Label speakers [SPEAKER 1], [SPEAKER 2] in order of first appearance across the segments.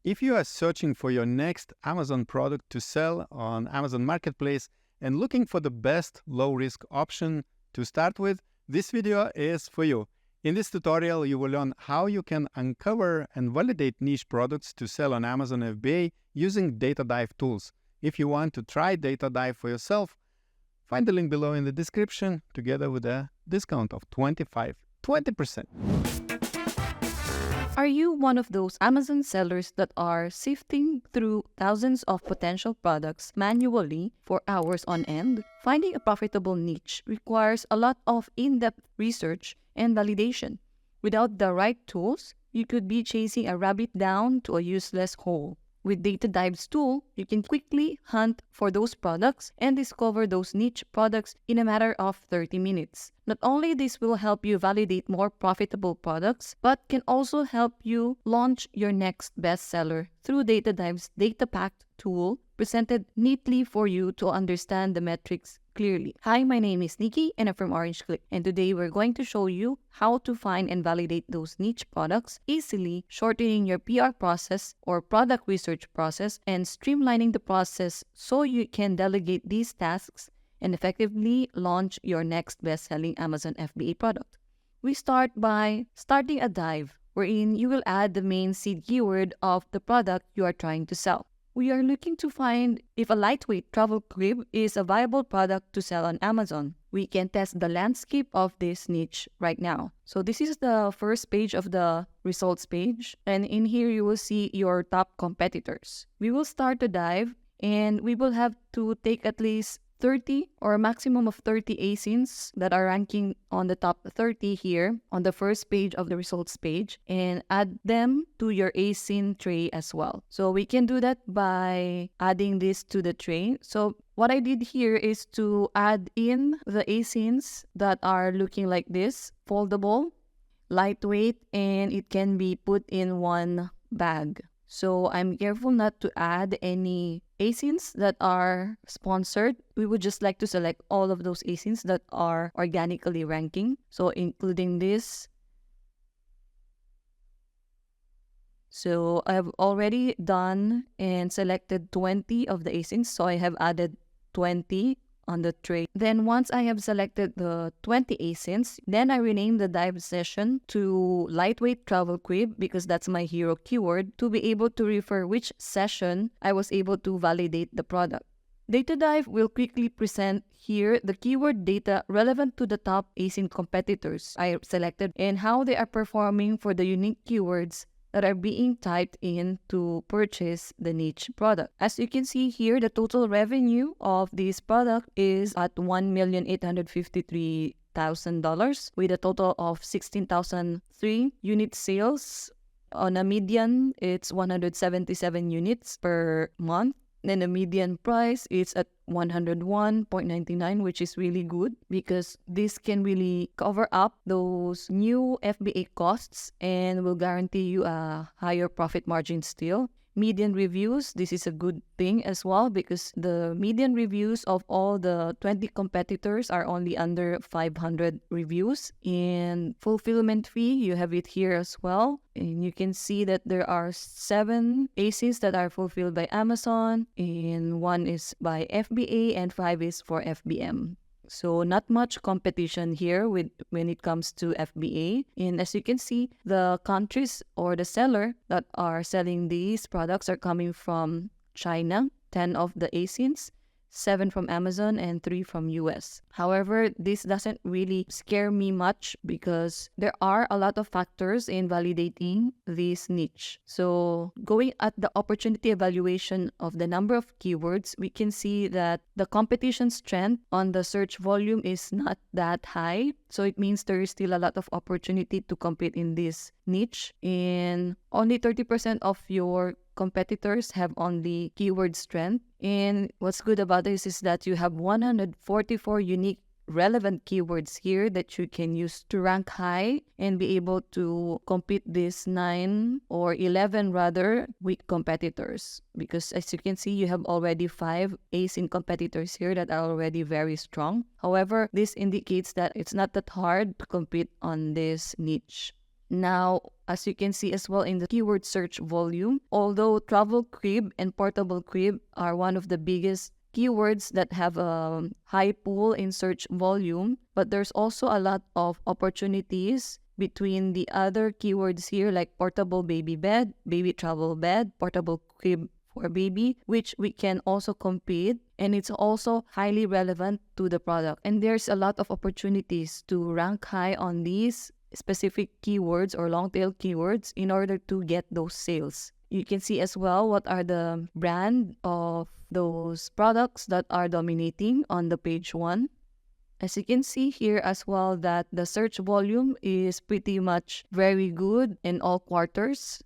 [SPEAKER 1] If you are searching for your next Amazon product to sell on Amazon Marketplace and looking for the best low-risk option to start with, this video is for you. In this tutorial, you will learn how you can uncover and validate niche products to sell on Amazon FBA using data dive tools. If you want to try data dive for yourself, find the link below in the description together with a discount of 20%.
[SPEAKER 2] Are you one of those Amazon sellers that are sifting through thousands of potential products manually for hours on end? Finding a profitable niche requires a lot of in-depth research and validation. Without the right tools, you could be chasing a rabbit down to a useless hole. With Data Dive's tool, you can quickly hunt for those products and discover those niche products in a matter of 30 minutes. Not only this will help you validate more profitable products, but can also help you launch your next bestseller through Data Dive's data-packed tool presented neatly for you to understand the metrics clearly. Hi, my name is Nikki and I'm from Klik, and today we're going to show you how to find and validate those niche products easily, shortening your PR process or product research process and streamlining the process so you can delegate these tasks and effectively launch your next best-selling Amazon FBA product. We start by starting a dive wherein you will add the main seed keyword of the product you are trying to sell. We are looking to find if a lightweight travel crib is a viable product to sell on Amazon. We can test the landscape of this niche right now. So this is the first page of the results page, and in here you will see your top competitors. We will start the dive and we will have to take at least 30 or a maximum of 30 ASINs that are ranking on the top 30 here on the first page of the results page and add them to your ASIN tray as well. So we can do that by adding this to the tray. So what I did here is to add in the ASINs that are looking like this, foldable, lightweight, and it can be put in one bag. So I'm careful not to add any ASINs that are sponsored. We would just like to select all of those ASINs that are organically ranking. So including this. So I've already done and selected 20 of the ASINs. So I have added 20 on the tray. Then once I have selected the 20 ASINs, then I rename the dive session to lightweight travel crib because that's my hero keyword to be able to refer which session I was able to validate the product. Data Dive will quickly present here the keyword data relevant to the top ASIN competitors I selected and how they are performing for the unique keywords that are being typed in to purchase the niche product. As you can see here, the total revenue of this product is at $1,853,000 with a total of 16,003 unit sales. On a median, it's 177 units per month. Then the median price is at $101.99, which is really good because this can really cover up those new FBA costs and will guarantee you a higher profit margin still. Median reviews, this is a good thing as well because the median reviews of all the 20 competitors are only under 500 reviews. In fulfillment fee, you have it here as well. And you can see that there are 7 ASINs that are fulfilled by Amazon, and 1 is by FBA, and 5 is for FBM. So not much competition here when it comes to FBA. And as you can see, the countries or the seller that are selling these products are coming from China, 10 of the ASINs, 7 from Amazon, and 3 from US. However, this doesn't really scare me much because there are a lot of factors in validating this niche. So going at the opportunity evaluation of the number of keywords, we can see that the competition strength on the search volume is not that high. So it means there is still a lot of opportunity to compete in this niche. And only 30% of your competitors have only keyword strength. And what's good about this is that you have 144 unique relevant keywords here that you can use to rank high and be able to compete these 9 or 11 rather weak competitors. Because as you can see, you have already 5 ASIN competitors here that are already very strong. However, this indicates that it's not that hard to compete on this niche. Now, as you can see as well in the keyword search volume, although travel crib and portable crib are one of the biggest keywords that have a high pool in search volume, but there's also a lot of opportunities between the other keywords here, like portable baby bed, baby travel bed, portable crib for baby, which we can also compete, and it's also highly relevant to the product. And there's a lot of opportunities to rank high on these specific keywords or long tail keywords in order to get those sales. You can see as well what are the brand of those products that are dominating on the page 1. As you can see here as well that the search volume is pretty much very good in all quarters.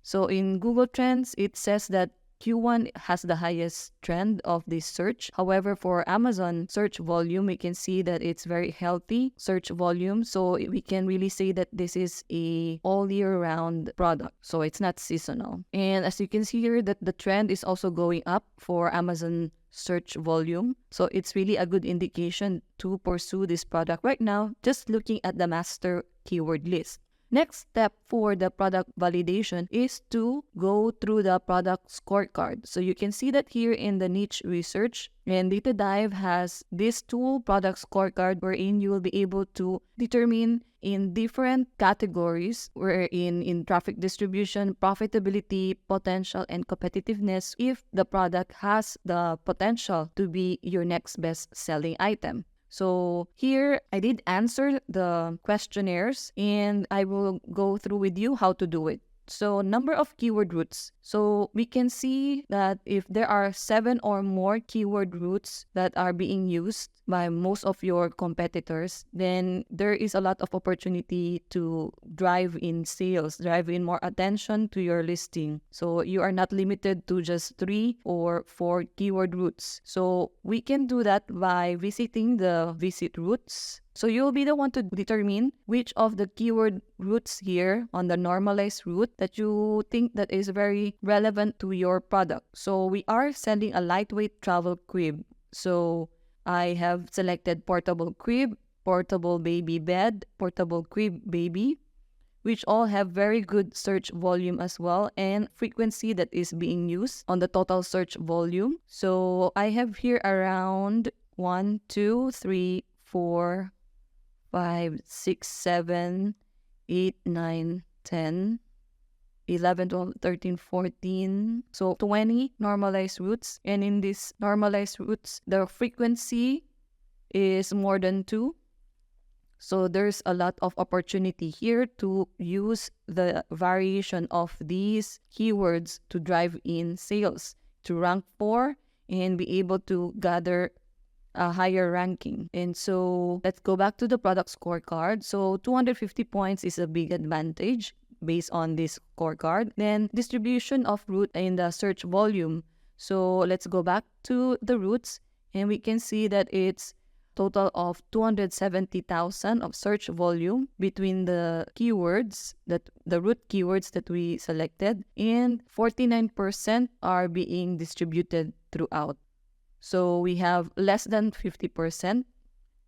[SPEAKER 2] So in Google Trends, it says that Q1 has the highest trend of this search. However, for Amazon search volume, we can see that it's very healthy search volume. So we can really say that this is a all year round product. So it's not seasonal. And as you can see here that the trend is also going up for Amazon search volume. So it's really a good indication to pursue this product right now, just looking at the master keyword list. Next step for the product validation is to go through the product scorecard. So you can see that here in the niche research, and Data Dive has this tool, product scorecard, wherein you will be able to determine in different categories, wherein in traffic distribution, profitability, potential, and competitiveness, if the product has the potential to be your next best selling item. So here, I did answer the questionnaires and I will go through with you how to do it. So number of keyword roots. So we can see that if there are 7 or more keyword roots that are being used by most of your competitors, then there is a lot of opportunity to drive in sales, drive in more attention to your listing. So you are not limited to just 3 or 4 keyword roots. So we can do that by visiting the visit routes. So you'll be the one to determine which of the keyword roots here on the normalized route that you think that is very relevant to your product. So we are selling a lightweight travel crib. So I have selected portable crib, portable baby bed, portable crib baby, which all have very good search volume as well and frequency that is being used on the total search volume. So I have here around 1, 2, 3, 4, 5, 6, 7, 8, 9, 10, 11, 12, 13, 14. So 20 normalized routes. And in these normalized routes, the frequency is more than 2. So there's a lot of opportunity here to use the variation of these keywords to drive in sales, to rank for and be able to gather a higher ranking. And so let's go back to the product scorecard. So 250 points is a big advantage based on this scorecard. Then distribution of route in the search volume. So let's go back to the routes and we can see that it's total of 270,000 of search volume between the keywords, that the root keywords that we selected, and 49% are being distributed throughout. So we have less than 50%.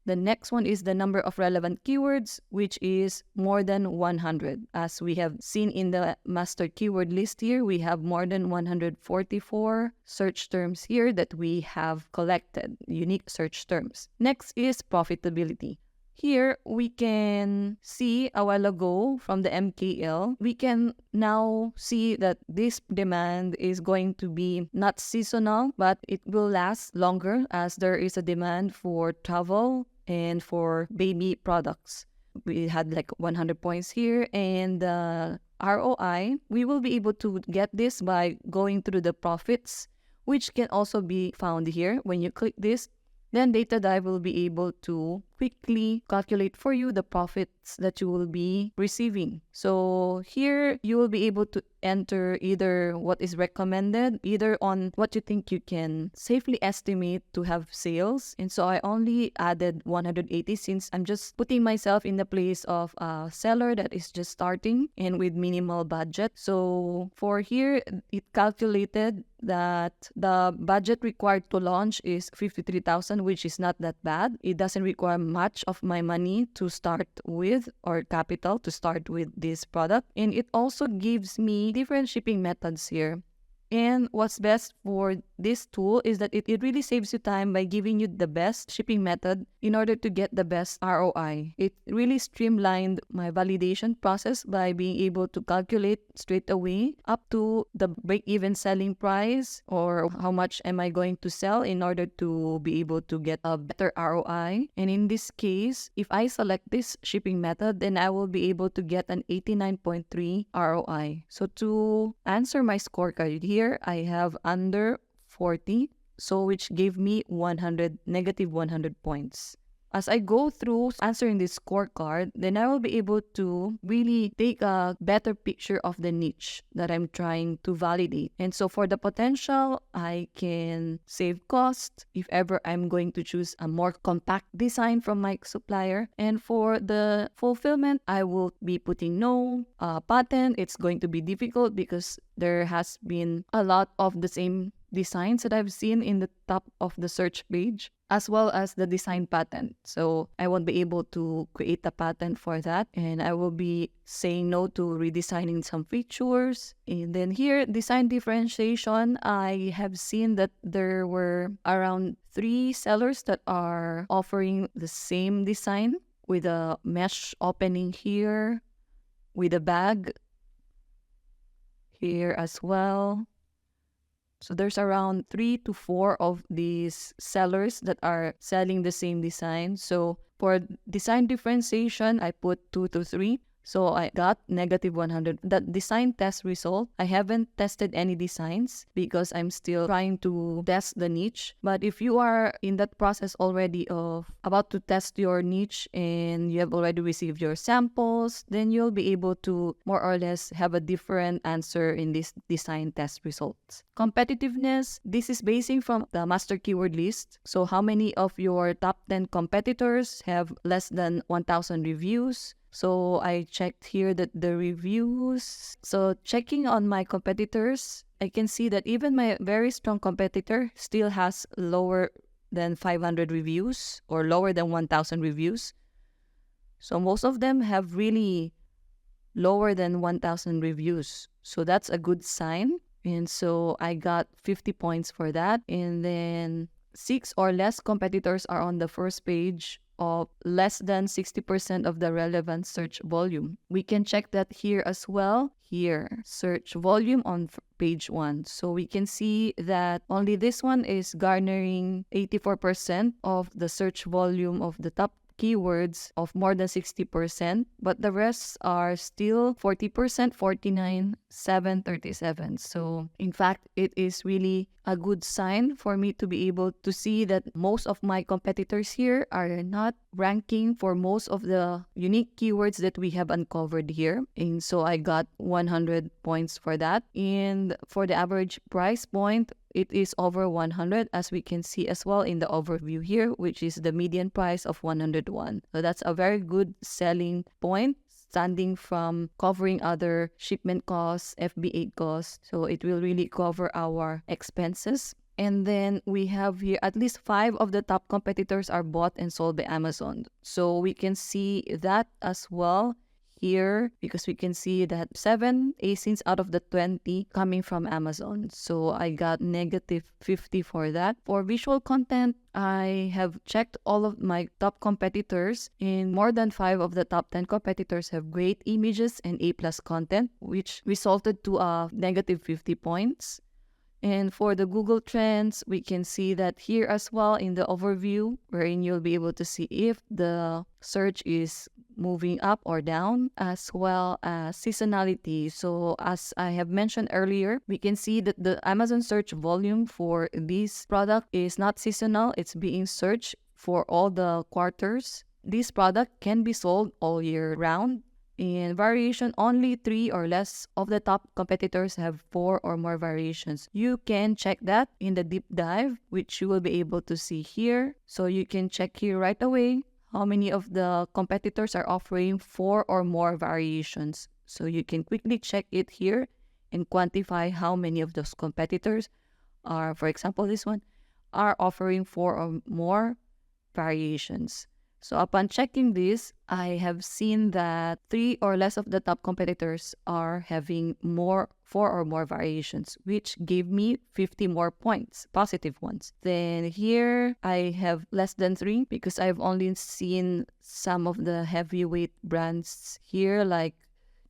[SPEAKER 2] The next one is the number of relevant keywords, which is more than 100. As we have seen in the master keyword list here, we have more than 144 search terms here that we have collected, unique search terms. Next is profitability. Here, we can see a while ago from the MKL, we can now see that this demand is going to be not seasonal, but it will last longer as there is a demand for travel and for baby products. We had like 100 points here, and the ROI, we will be able to get this by going through the profits, which can also be found here. When you click this, then Data Dive will be able to quickly calculate for you the profits that you will be receiving. So here you will be able to enter either what is recommended, either on what you think you can safely estimate to have sales. And so I only added 180 since I'm just putting myself in the place of a seller that is just starting and with minimal budget. So for here, it calculated that the budget required to launch is 53,000, which is not that bad. It doesn't require much of my money to start with, or capital to start with this product. And it also gives me different shipping methods here. And what's best for this tool is that it really saves you time by giving you the best shipping method in order to get the best ROI. It really streamlined my validation process by being able to calculate straight away up to the break-even selling price, or how much am I going to sell in order to be able to get a better ROI. And in this case, if I select this shipping method, then I will be able to get an 89.3 ROI. So to answer my scorecard here, I have under 40, so which gave me negative 100 points. As I go through answering this scorecard, then I will be able to really take a better picture of the niche that I'm trying to validate. And so for the potential, I can save cost if ever I'm going to choose a more compact design from my supplier. And for the fulfillment, I will be putting no patent. It's going to be difficult because there has been a lot of the same designs that I've seen in the top of the search page, as well as the design patent. So I won't be able to create a patent for that. And I will be saying no to redesigning some features. And then here, design differentiation, I have seen that there were around 3 sellers that are offering the same design with a mesh opening here, with a bag here as well. So there's around 3 to 4 of these sellers that are selling the same design. So for design differentiation, I put 2 to 3. So I got negative 100. The design test result, I haven't tested any designs because I'm still trying to test the niche. But if you are in that process already of about to test your niche and you have already received your samples, then you'll be able to more or less have a different answer in this design test results. Competitiveness, this is basing from the master keyword list. So how many of your top 10 competitors have less than 1,000 reviews? So I checked here that the reviews, so checking on my competitors, I can see that even my very strong competitor still has lower than 500 reviews or lower than 1,000 reviews. So most of them have really lower than 1,000 reviews. So that's a good sign. And so I got 50 points for that. And then 6 or less competitors are on the first page of less than 60% of the relevant search volume. We can check that here as well. Here, search volume on page 1. So we can see that only this one is garnering 84% of the search volume of the top keywords of more than 60%, but the rest are still 40%, 49, 7, 37. So in fact, it is really a good sign for me to be able to see that most of my competitors here are not ranking for most of the unique keywords that we have uncovered here. And so I got 100 points for that. And for the average price point, it is over 100, as we can see as well in the overview here, which is the median price of 101. So that's a very good selling point, standing from covering other shipment costs, FBA costs. So it will really cover our expenses. And then we have here at least 5 of the top competitors are bought and sold by Amazon. So we can see that as well here, because we can see that 7 ASINs out of the 20 coming from Amazon. So I got negative 50 for that. For visual content, I have checked all of my top competitors, and more than 5 of the top 10 competitors have great images and A+ content, which resulted to a negative 50 points. And for the Google Trends, we can see that here as well in the overview, wherein you'll be able to see if the search is moving up or down, as well as seasonality. So as I have mentioned earlier, we can see that the Amazon search volume for this product is not seasonal. It's being searched for all the quarters. This product can be sold all year round. In variation, only 3 or less of the top competitors have 4 or more variations. You can check that in the deep dive, which you will be able to see here. So you can check here right away how many of the competitors are offering 4 or more variations. So you can quickly check it here and quantify how many of those competitors are, for example, this one, are offering 4 or more variations. So upon checking this, I have seen that 3 or less of the top competitors are having 4 or more variations, which gave me 50 more points, positive ones. Then here I have less than 3 because I've only seen some of the heavyweight brands here like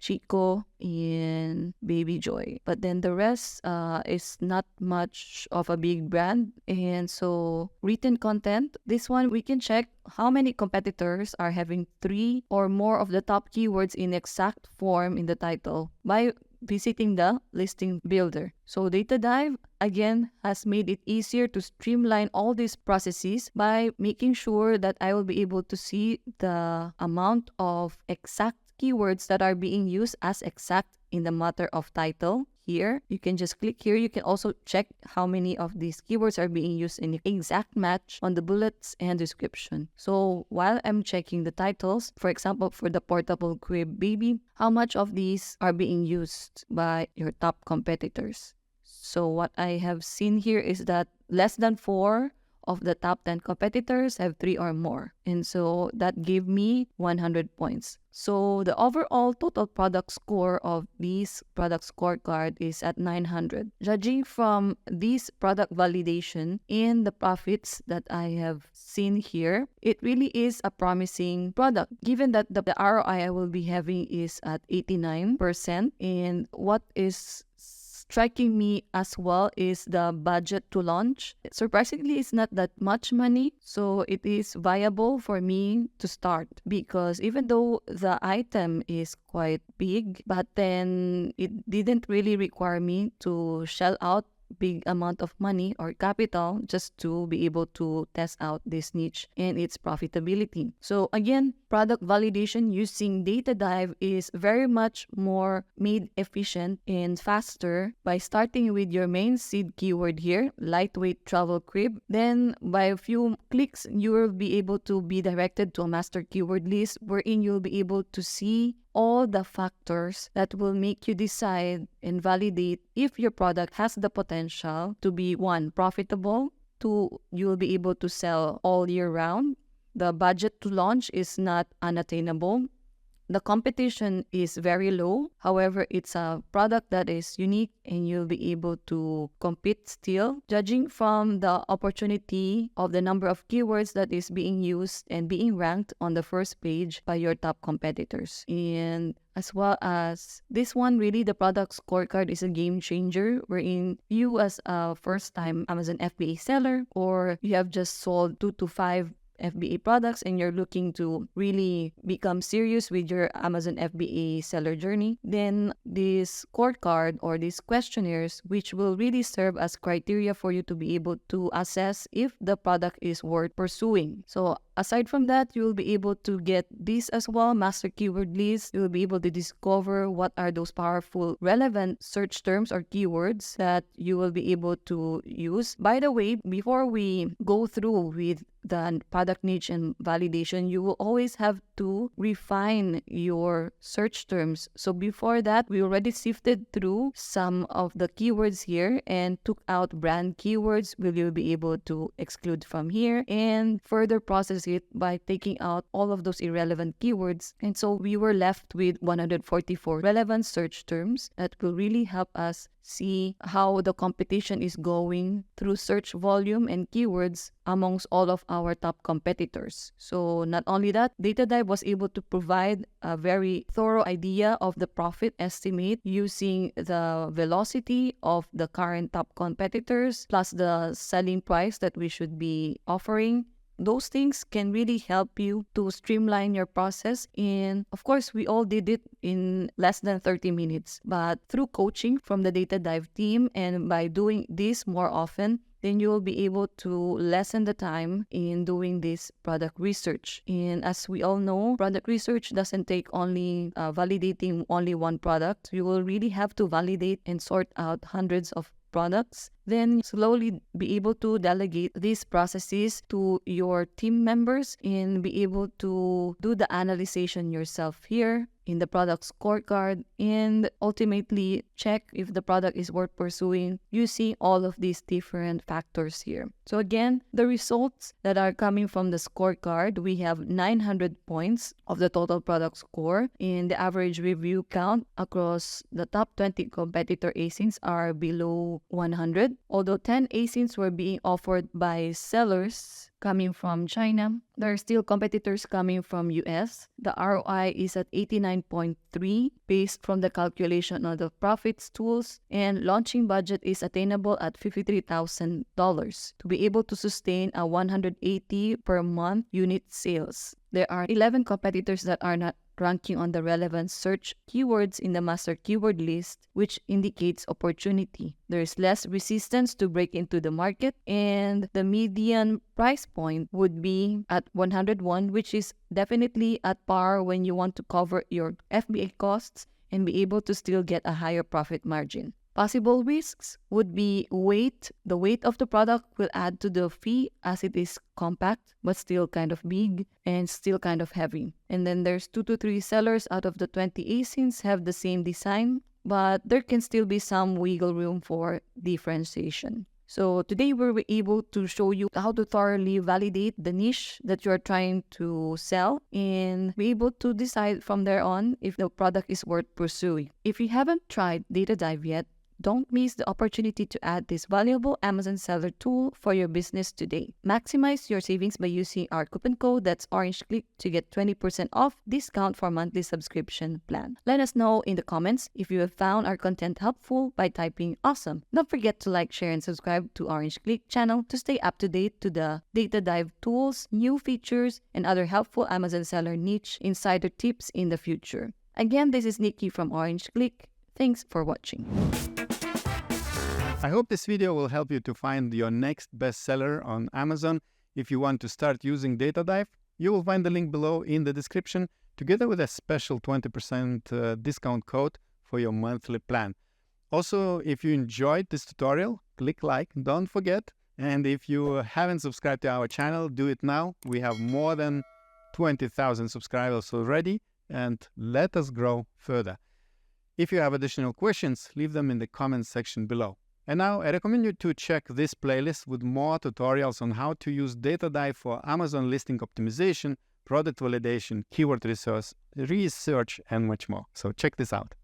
[SPEAKER 2] Chico and Baby Joy. But then the rest is not much of a big brand. And so written content, this one we can check how many competitors are having 3 or more of the top keywords in exact form in the title by visiting the listing builder. So Data Dive again has made it easier to streamline all these processes by making sure that I will be able to see the amount of exact keywords that are being used as exact in the matter of title. Here, you can just click here. You can also check how many of these keywords are being used in the exact match on the bullets and description. So while I'm checking the titles, for example, for the portable crib baby, how much of these are being used by your top competitors? So what I have seen here is that less than 4 of the top 10 competitors have 3 or more. And so that gave me 100 points. So the overall total product score of this product scorecard is at 900. Judging from this product validation and the profits that I have seen here, it really is a promising product. Given that the ROI I will be having is at 89%, and what is striking me as well is the budget to launch. Surprisingly, it's not that much money, so it is viable for me to start because even though the item is quite big, but then it didn't really require me to shell out big amount of money or capital just to be able to test out this niche and its profitability. So again, product validation using Data Dive is very much more made efficient and faster by starting with your main seed keyword here, lightweight travel crib. Then by a few clicks, you will be able to be directed to a master keyword list wherein you'll be able to see all the factors that will make you decide and validate if your product has the potential to be 1, profitable, 2, you will be able to sell all year round. The budget to launch is not unattainable. The competition is very low. However, it's a product that is unique and you'll be able to compete still. Judging from the opportunity of the number of keywords that is being used and being ranked on the first page by your top competitors. And as well as this one, really the product scorecard is a game changer wherein you as a first-time Amazon FBA seller or you have just sold 2 to 5 FBA products and you're looking to really become serious with your Amazon FBA seller journey, then this scorecard or these questionnaires, which will really serve as criteria for you to be able to assess if the product is worth pursuing. So aside from that, you will be able to get this as well, master keyword list. You will be able to discover what are those powerful, relevant search terms or keywords that you will be able to use. By the way, before we go through with the product niche and validation, you will always have to refine your search terms. So before that, we already sifted through some of the keywords here and took out brand keywords. Will you be able to exclude from here and further process it by taking out all of those irrelevant keywords? And so we were left with 144 relevant search terms that will really help us see how the competition is going through search volume and keywords amongst all of our top competitors. So not only that, Data Dive was able to provide a very thorough idea of the profit estimate using the velocity of the current top competitors plus the selling price that we should be offering. Those things can really help you to streamline your process. And of course, we all did it in less than 30 minutes. But through coaching from the Data Dive team and by doing this more often, then you will be able to lessen the time in doing this product research. And as we all know, product research doesn't take only validating only one product. You will really have to validate and sort out hundreds of products, then slowly be able to delegate these processes to your team members and be able to do the analysis yourself here in the product scorecard, and ultimately check if the product is worth pursuing using all of these different factors here. So again, the results that are coming from the scorecard, we have 900 points of the total product score, and the average review count across the top 20 competitor ASINs are below 100. Although 10 ASINs were being offered by sellers coming from China, there are still competitors coming from US. The ROI is at 89.3 based from the calculation of the profits tools, and launching budget is attainable at $53,000 to be able to sustain a 180 per month unit sales. There are 11 competitors that are not ranking on the relevant search keywords in the master keyword list, which indicates opportunity. There is less resistance to break into the market, and the median price point would be at 101, which is definitely at par when you want to cover your FBA costs and be able to still get a higher profit margin. Possible risks would be weight. The weight of the product will add to the fee as it is compact but still kind of big and still kind of heavy. And then there's 2 to 3 sellers out of the 20 ASINs have the same design, but there can still be some wiggle room for differentiation. So today we were able to show you how to thoroughly validate the niche that you're trying to sell and be able to decide from there on if the product is worth pursuing. If you haven't tried Data Dive yet, don't miss the opportunity to add this valuable Amazon seller tool for your business today. Maximize your savings by using our coupon code, that's OrangeClick, to get 20% off discount for monthly subscription plan. Let us know in the comments if you have found our content helpful by typing awesome. Don't forget to like, share, and subscribe to OrangeClick channel to stay up to date to the Data Dive tools, new features, and other helpful Amazon seller niche insider tips in the future. Again, this is Nikki from OrangeClick. Thanks for watching.
[SPEAKER 1] I hope this video will help you to find your next bestseller on Amazon. If you want to start using Data Dive, you will find the link below in the description, together with a special 20% discount code for your monthly plan. Also, if you enjoyed this tutorial, click like, don't forget. And if you haven't subscribed to our channel, do it now. We have more than 20,000 subscribers already, and let us grow further. If you have additional questions, leave them in the comments section below. And now I recommend you to check this playlist with more tutorials on how to use Data Dive for Amazon listing optimization, product validation, keyword research, and much more. So check this out.